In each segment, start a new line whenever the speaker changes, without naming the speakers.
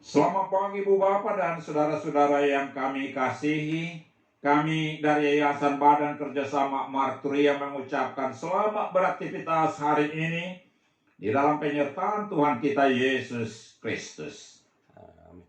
Selamat pagi Ibu Bapak dan saudara-saudara yang kami kasihi. Kami dari Yayasan Badan Kerjasama Marturia mengucapkan selamat beraktivitas hari ini di dalam penyertaan Tuhan kita Yesus Kristus. Amin.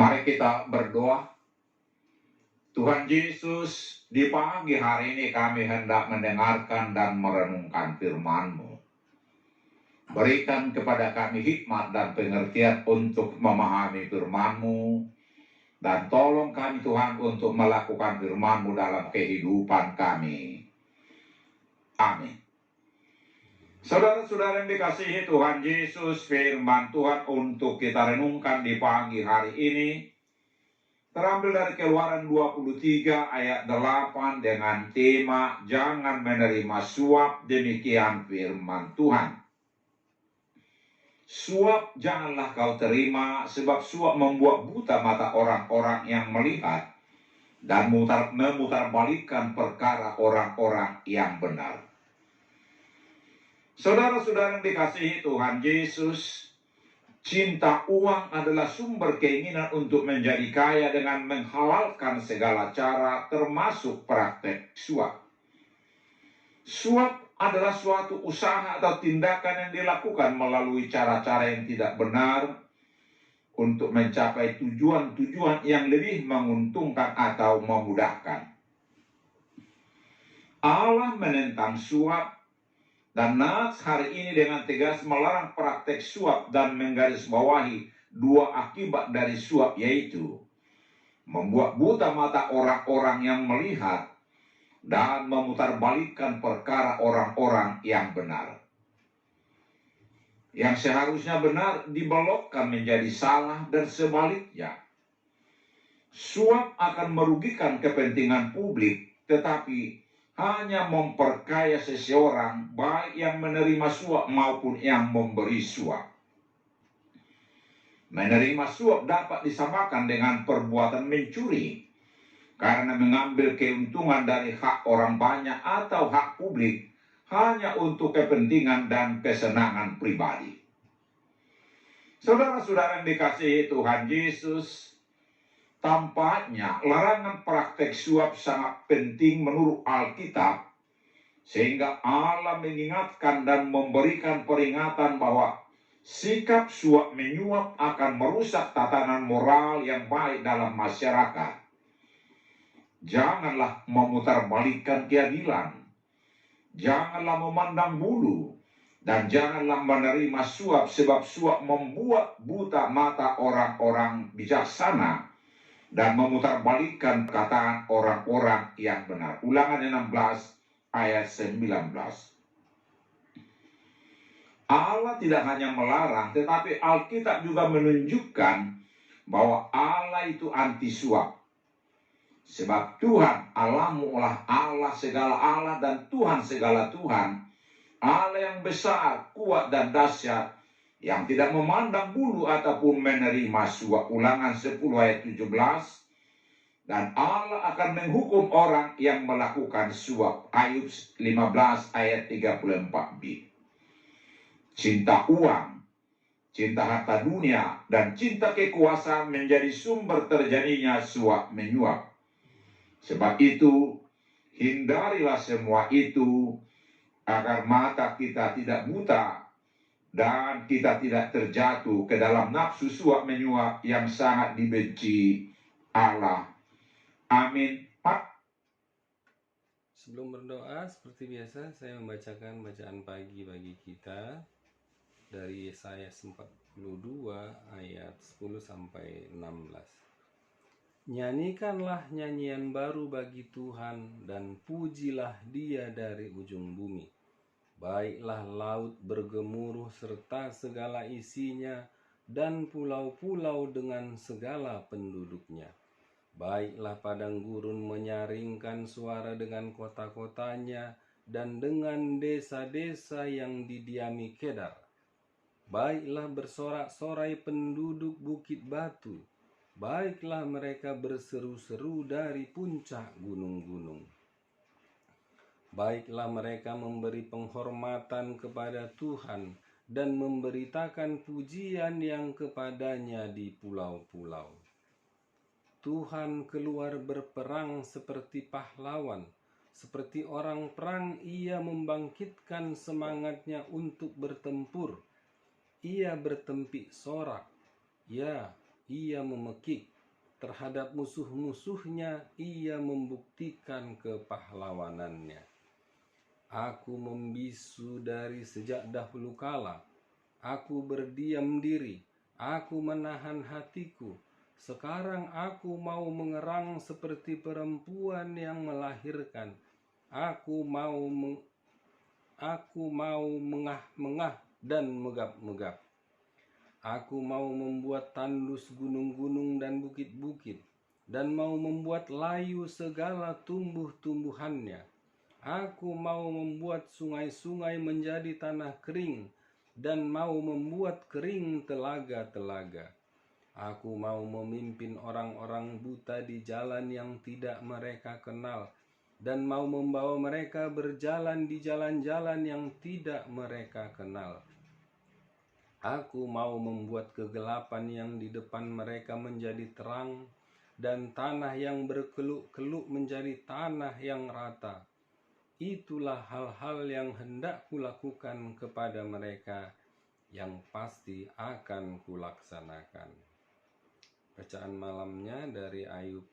Mari kita berdoa. Tuhan Yesus, di pagi hari ini kami hendak mendengarkan dan merenungkan firman-Mu. Berikan kepada kami hikmat dan pengertian untuk memahami firman-Mu, dan tolong kami Tuhan untuk melakukan firman-Mu dalam kehidupan kami. Amin. Saudara-saudara yang dikasihi Tuhan Yesus, firman Tuhan untuk kita renungkan di pagi hari ini terambil dari Keluaran 23 ayat 8 dengan tema jangan menerima suap, demikian firman Tuhan. Suap janganlah kau terima, sebab suap membuat buta mata orang-orang yang melihat dan memutarbalikkan perkara orang-orang yang benar. Saudara-saudara yang dikasihi Tuhan Yesus, cinta uang adalah sumber keinginan untuk menjadi kaya dengan menghalalkan segala cara termasuk praktek suap. Suap adalah suatu usaha atau tindakan yang dilakukan melalui cara-cara yang tidak benar untuk mencapai tujuan-tujuan yang lebih menguntungkan atau memudahkan. Allah menentang suap. Dan Nats hari ini dengan tegas melarang praktek suap dan menggarisbawahi Dua akibat dari suap yaitu membuat buta mata orang-orang yang melihat dan memutarbalikkan perkara orang-orang yang benar. Yang seharusnya benar dibelokkan menjadi salah dan sebaliknya. Suap akan merugikan kepentingan publik, tetapi hanya memperkaya seseorang, baik yang menerima suap maupun yang memberi suap. Menerima suap dapat disamakan dengan perbuatan mencuri, karena mengambil keuntungan dari hak orang banyak atau hak publik hanya untuk kepentingan dan kesenangan pribadi. Saudara-saudara yang dikasihi Tuhan Yesus, tampaknya larangan praktek suap sangat penting menurut Alkitab, sehingga Allah mengingatkan dan memberikan peringatan bahwa sikap suap menyuap akan merusak tatanan moral yang baik dalam masyarakat. Janganlah memutarbalikkan keadilan, janganlah memandang bulu, dan janganlah menerima suap, sebab suap membuat buta mata orang-orang bijaksana dan memutarbalikkan perkataan orang-orang yang benar. Ulangan 16 ayat 19. Allah tidak hanya melarang, tetapi Alkitab juga menunjukkan bahwa Allah itu anti suap. Sebab Tuhan Allahmu adalah Allah segala Allah dan Tuhan segala Tuhan, Allah yang besar, kuat dan dahsyat, yang tidak memandang bulu ataupun menerima suap. Ulangan 10 ayat 17. Dan Allah akan menghukum orang yang melakukan suap. Ayub 15 ayat 34b. Cinta uang, cinta harta dunia, dan cinta kekuasaan menjadi sumber terjadinya suap menyuap. Sebab itu, hindarilah semua itu, agar mata kita tidak buta, dan kita tidak terjatuh ke dalam nafsu suap menyuap yang sangat dibenci Allah. Amin.
Sebelum berdoa, seperti biasa, saya membacakan bacaan pagi bagi kita dari Yesaya 42 ayat 10 sampai 16. Nyanyikanlah nyanyian baru bagi Tuhan dan pujilah Dia dari ujung bumi. Baiklah laut bergemuruh serta segala isinya, dan pulau-pulau dengan segala penduduknya. Baiklah padang gurun menyaringkan suara dengan kota-kotanya, dan dengan desa-desa yang didiami Kedar. Baiklah bersorak-sorai penduduk bukit batu. Baiklah mereka berseru-seru dari puncak gunung-gunung. Baiklah mereka memberi penghormatan kepada Tuhan dan memberitakan pujian yang kepadanya di pulau-pulau. Tuhan keluar berperang seperti pahlawan, seperti orang perang ia membangkitkan semangatnya untuk bertempur. Ia bertempik sorak, ya, ia memekik. Terhadap musuh-musuhnya ia membuktikan kepahlawanannya. Aku membisu dari sejak dahulu kala. Aku berdiam diri, aku menahan hatiku. Sekarang aku mau mengerang seperti perempuan yang melahirkan. Aku mau mengah-mengah dan megap-megap. Aku mau membuat tandus gunung-gunung dan bukit-bukit, dan mau membuat layu segala tumbuh-tumbuhannya. Aku mau membuat sungai-sungai menjadi tanah kering, dan mau membuat kering telaga-telaga. Aku mau memimpin orang-orang buta di jalan yang tidak mereka kenal, dan mau membawa mereka berjalan di jalan-jalan yang tidak mereka kenal. Aku mau membuat kegelapan yang di depan mereka menjadi terang, dan tanah yang berkeluk-keluk menjadi tanah yang rata. Itulah hal-hal yang hendak kulakukan kepada mereka, yang pasti akan kulaksanakan. Bacaan malamnya dari Ayub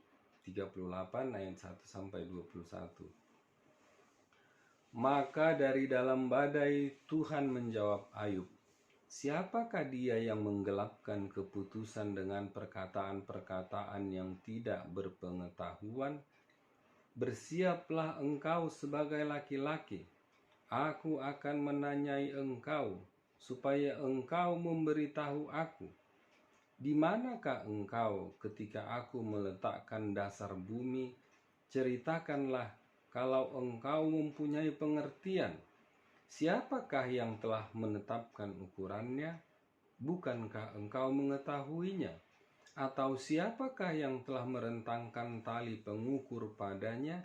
38 ayat 1 sampai 21. Maka dari dalam badai Tuhan menjawab Ayub, Siapakah dia yang menggelapkan keputusan dengan perkataan-perkataan yang tidak berpengetahuan? Bersiaplah engkau sebagai laki-laki. Aku akan menanyai engkau, supaya engkau memberitahu aku. Di manakah engkau ketika aku meletakkan dasar bumi? Ceritakanlah kalau engkau mempunyai pengertian. Siapakah yang telah menetapkan ukurannya? Bukankah engkau mengetahuinya? Atau siapakah yang telah merentangkan tali pengukur padanya?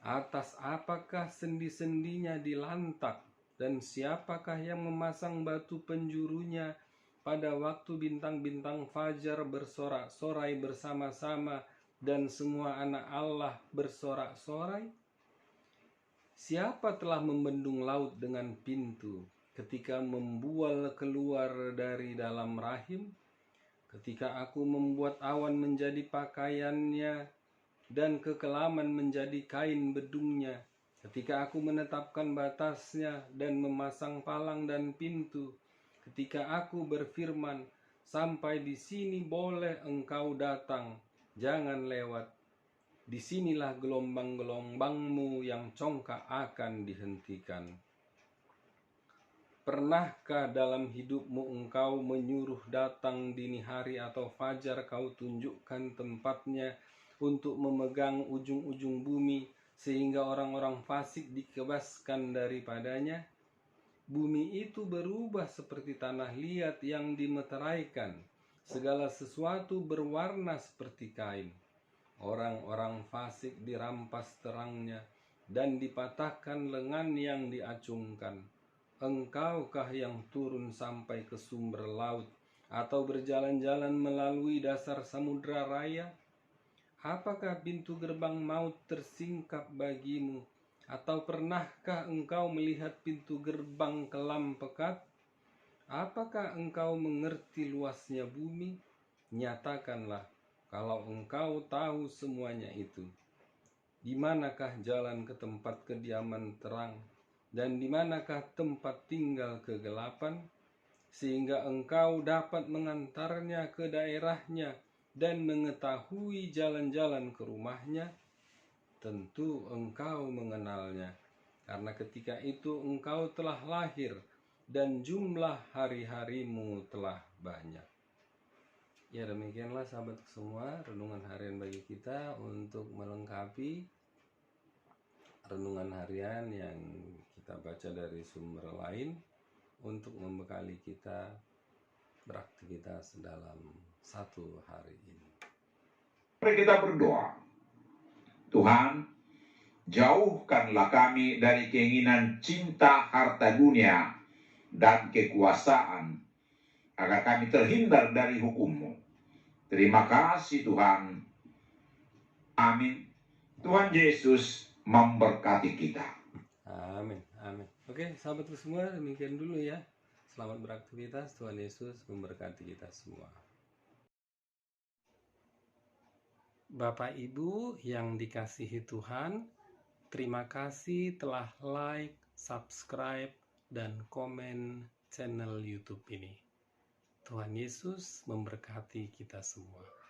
Atas apakah sendi-sendinya dilantak? Dan siapakah yang memasang batu penjurunya pada waktu bintang-bintang fajar bersorak-sorai bersama-sama dan semua anak Allah bersorak-sorai? Siapa telah membendung laut dengan pintu ketika membual keluar dari dalam rahim? Ketika aku membuat awan menjadi pakaiannya dan kekelaman menjadi kain bedungnya, ketika aku menetapkan batasnya dan memasang palang dan pintu, ketika aku berfirman, sampai di sini boleh engkau datang, jangan lewat. Disinilah gelombang-gelombangmu yang congkak akan dihentikan. Pernahkah dalam hidupmu engkau menyuruh datang dini hari atau fajar kau tunjukkan tempatnya untuk memegang ujung-ujung bumi sehingga orang-orang fasik dikebaskan daripadanya? Bumi itu berubah seperti tanah liat yang dimeteraikan. Segala sesuatu berwarna seperti kain. Orang-orang fasik dirampas terangnya dan dipatahkan lengan yang diacungkan. Engkaukah yang turun sampai ke sumber laut atau berjalan-jalan melalui dasar samudra raya? Apakah pintu gerbang maut tersingkap bagimu? Atau pernahkah engkau melihat pintu gerbang kelam pekat? Apakah engkau mengerti luasnya bumi? Nyatakanlah kalau engkau tahu semuanya itu. Di manakah jalan ke tempat kediaman terang, dan di manakah tempat tinggal kegelapan, sehingga engkau dapat mengantarnya ke daerahnya dan mengetahui jalan-jalan ke rumahnya? Tentu engkau mengenalnya, karena ketika itu engkau telah lahir, dan jumlah hari-harimu telah banyak. Ya, demikianlah sahabat semua renungan harian bagi kita untuk melengkapi renungan harian yang kita baca dari sumber lain untuk membekali kita beraktivitas dalam satu hari ini.
Mari kita berdoa. Tuhan, jauhkanlah kami dari keinginan cinta harta dunia dan kekuasaan, agar kami terhindar dari hukum-Mu. Terima kasih Tuhan. Amin. Tuhan Yesus memberkati kita.
Amin, amin. Oke, sahabatku semua, demikian dulu ya. Selamat beraktivitas, Tuhan Yesus memberkati kita semua. Bapak Ibu yang dikasihi Tuhan, terima kasih telah like, subscribe, dan komen channel YouTube ini. Tuhan Yesus memberkati kita semua.